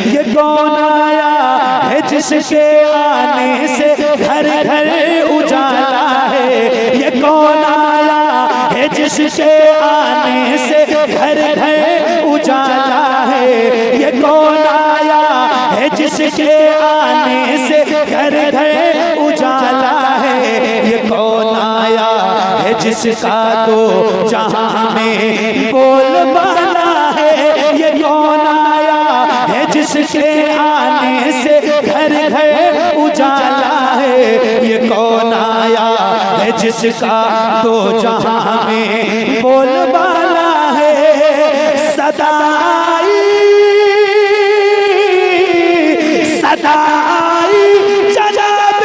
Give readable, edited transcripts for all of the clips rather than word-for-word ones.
ये कौन आया है जिसके आने से घर घर उजाला है। ये कौन आया है जिसके आने से घर घर उजाला है। ये कौन आया है जिसके आने से घर घर उजाला है। ये कौन आया है जिसका तो जहां में बोलबाला है। ये कौन आया है जिसके आने से घर घर उजाला है। ये कौन आया है जिसका तो जहां में बोलबाला है। सदाई सदाई जनाब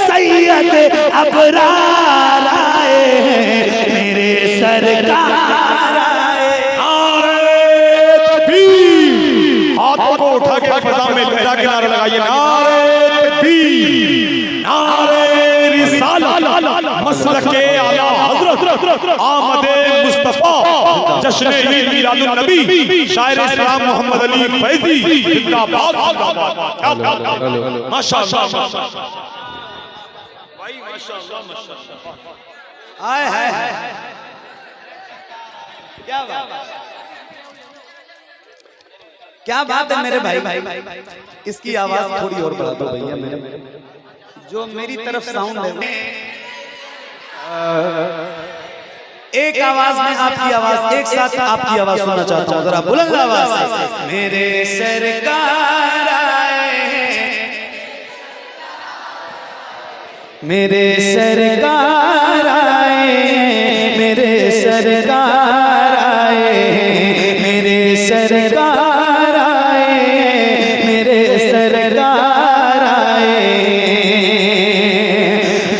सैयद अबरार आए हैं मेरे सरकार आए। हाथों को उठा के फजा में लहरा के नारा लगाइए, नारे तकबीर, नारे रिसालत, मसलके आला हजरत आमदे मुस्तफा, जश्न ईद मिलादुन नबी, शायर इस्लाम मोहम्मद अली फैजी जिंदाबाद जिंदाबाद। माशाअल्लाह भाई, माशाअल्लाह माशाअल्लाह। आए हाय क्या बात, क्या बात है मेरे भाई। इसकी आवाज थोड़ी और बढ़ा दो भैया, मेरे जो मेरी तरफ साउंड है। एक आवाज में आपकी आवाज, एक साथ आपकी आवाज सुनना चाहता हूँ, जरा बुलंद आवाज से। मेरे सरकार आए, मेरे सरकार आए, मेरे सरकार आए, मेरे सरकार आए, मेरे सरकार आए।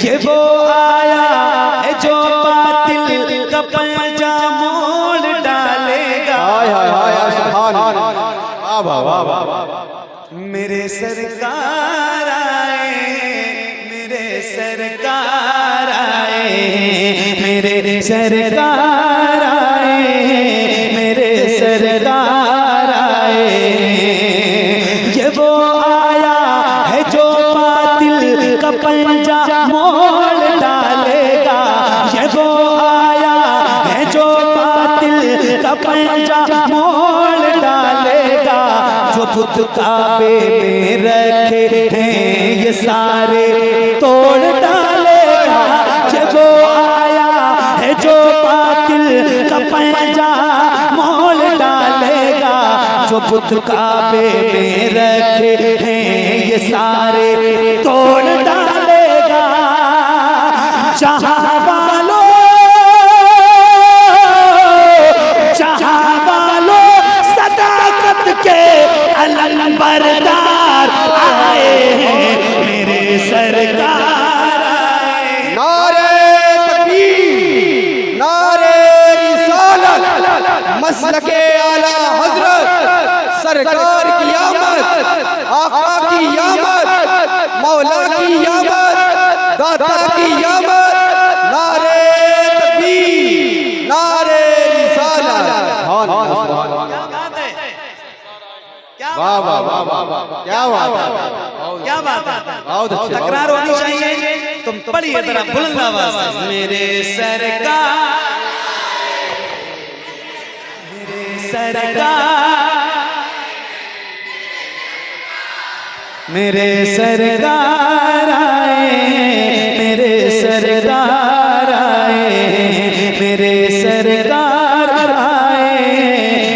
ये वो आया है जो बातिल का पंजा मोड़ डालेगा। मेरे सरकार आए, मेरे सरकार आए, मेरे सरकार आए, मेरे सरकार आए। ये वो आया है जो बातिल का पंजा मोड़ डालेगा। ये वो आया है जो बातिल का पंजा मोड़ डालेगा। जो बुत काबे में रखे हैं ये सारे तोड़ डालेगा। ये वो आया है जो बातिल का पंजा मोड़ डालेगा। जो बुत काबे में रखे हैं ये सारे तोड़ डालेगा। जहां वालों सदाकत के अलंबरदार आए हैं मेरे सरकार आए। नारे तकबीर, नारे रिसालत, मसलके आला हजरत, सरकार की आमद, आका की आमद, मौला की आमद, दाता की आमद। नारे तकबीर, नारे रिसालत। वाह वाह वाह वाह, क्या बात है, क्या बात है। बहुत अच्छी तकरार होनी चाहिए। तुम पढ़िए जरा बुलंद आवाज से। मेरे सरकार, मेरे सरकार, मेरे सरकार आए, मेरे सरकार आए, मेरे सरकार आए,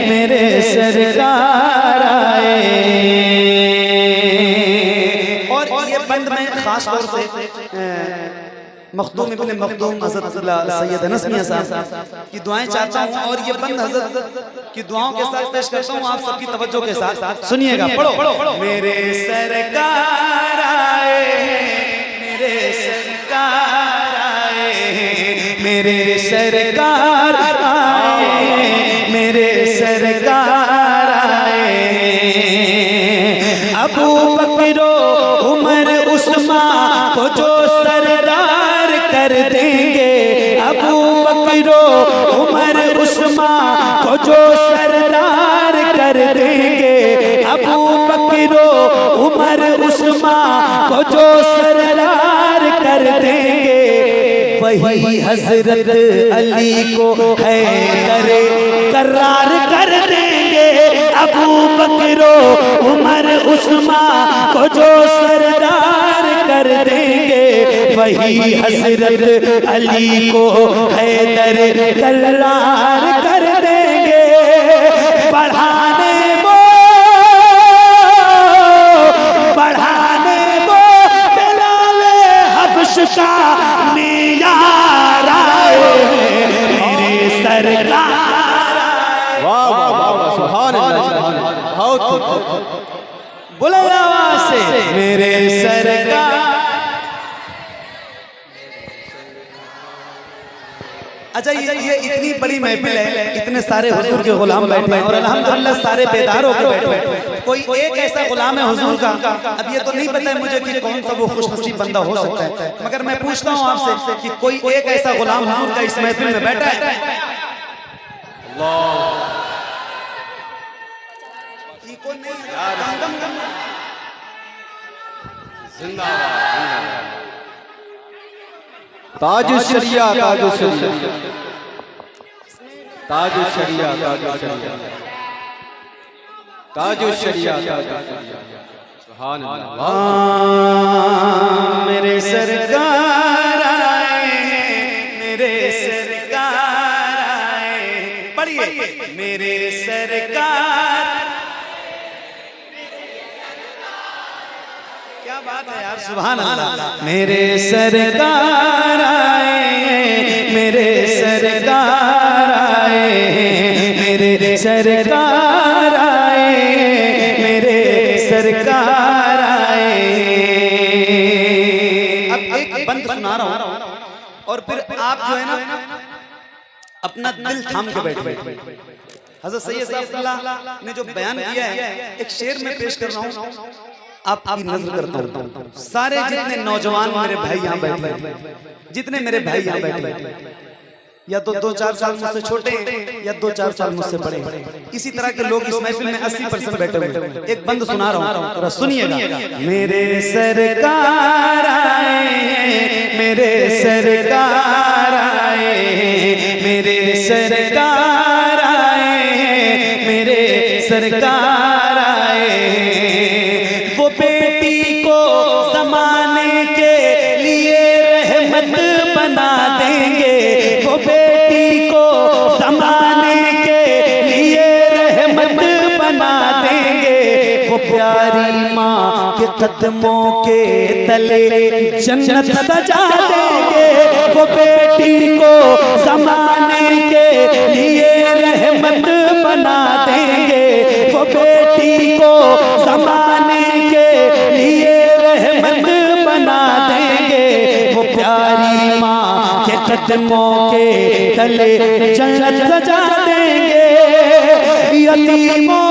मेरे सरकार आए। और ये बंद में खास तौर से मखदूम इब्ने मखदूम हज़रत सैयद अनस मियां साहब की दुआएं चाहता हूँ। और ये बंद हज़रत की दुआओं के साथ पेश करता हूँ आप सबकी तवज्जो के साथ। सुनिएगा, पढ़ो। मेरे सरकार आए, मेरे सरकार आए, मेरे सरकार आए, मेरे सरकार आए। अबू बकर उमर उस्मान को जो सरदार कर देंगे। अबू बकर उमर उस्मान को जो सरदार कर देंगे। अबू बकर उमर उस्मान को जो सरदार कर देंगे, वही हजरत अली को हैदर करार कर देंगे। अबू बकर उमर उस्मान को जो सरदार कर देंगे, वही हजरत अली को हैदर करार कर देंगे। बढ़ाने वो बिलाल हबश का नियार आए मेरे सरकार। वाह वाह वाह, सुभान अल्लाह, सुभान अल्लाह, बहुत खूब। बुलंद आवाज से मेरे सरकार। अच्छा, ये इतनी बड़ी महफिल है, इतने सारे हुजूर के गुलाम बैठे हैं और अल्हम्दुलिल्लाह सारे बेदार होकर बैठे हैं। कोई एक ऐसा गुलाम है हुजूर का, अब ये तो नहीं पता है मुझे कि कौन सा वो खुशनसीब बंदा हो सकता है, मगर मैं पूछता हूँ आपसे कि कोई एक ऐसा गुलाम हुजूर का इस महफिल में बैठा है? ताजुश शरिया, ताजुश शरिया, ताजुश शरिया, ताजुश शरिया, ताजुश शरिया, ताजुश शरिया, सुभान अल्लाह। मेरे सरकार आए, मेरे सरकार आए, पढ़िए मेरे सरकार। क्या बात है यार, सुभान अल्लाह। मेरे सरकार आए, मेरे सरकार आए, मेरे सरकार आए, मेरे सरकार आए। अब एक बंद सुना रहा हूं और फिर आप जो है ना अपना दिल थाम के बैठे। हज़रत सैयद साहब ने जो बयान किया है, एक शेर में पेश कर रहा हूं, आपकी नजर करता हूं। सारे जितने नौजवान मेरे भाई यहाँ बैठे हैं, जितने मेरे भाई यहाँ बैठे हैं, या तो 2-4 साल मुझसे छोटे हैं या 2-4 साल मुझसे बड़े हैं, इसी तरह के लोग इस महफिल में 80% बैठे हुए हैं। एक बंद सुना रहा हूँ, जरा सुनिएगा। मेरे सरकार आए, मेरे सरकार आए, मेरे सरकार आए, मेरे सरकार आए। वो बेटी को ज़माने के लिए रहमत बना देंगे, वो बेटी को ज़माने के लिए रहमत बना देंगे। वो प्यारी माँ के कदमों के तले जन्नत सजा देंगे। वो बेटी को ज़माने के लिए रहमत बना देंगे, वो बेटी को ज़माने के लिए रहमत बना देंगे। वो प्यारी माँ के कदमों के तले जन्नत सजा देंगे। यतीमों